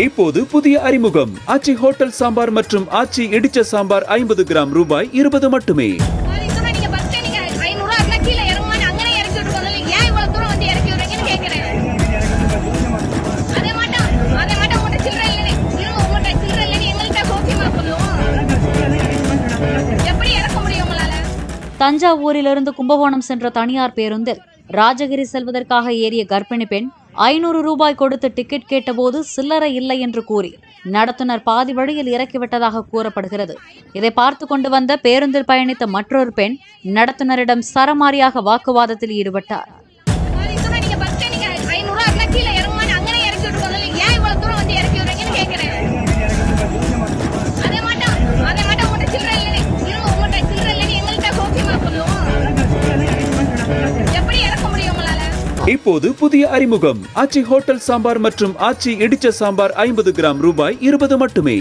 இப்போது புதிய அறிமுகம் ஆச்சி ஹோட்டல் சாம்பார் மற்றும் ஆச்சி இடிச்ச சாம்பார் 50 கிராம் ரூபாய் 20 மட்டுமே. தஞ்சாவூரிலிருந்து கும்பகோணம் சென்ற தனியார் பேருந்தில் ராஜகிரி செல்வதற்காக ஏறிய கர்ப்பிணி பெண் 500 ரூபாய் கொடுத்து டிக்கெட் கேட்டபோது சில்லறை இல்லை என்று கூறி நடத்துனர் பாதி வழியில் இறக்கிவிட்டதாக கூறப்படுகிறது. இதை பார்த்து கொண்டு வந்த பேருந்தில் பயணித்த மற்றொரு பெண் நடத்துனரிடம் சரமாரியாக வாக்குவாதத்தில் ஈடுபட்டார். இப்போது புதிய அறிமுகம் ஆச்சி ஹோட்டல் சாம்பார் மற்றும் ஆச்சி இடிச்ச சாம்பார் 50 கிராம் ரூபாய் 20 மட்டுமே.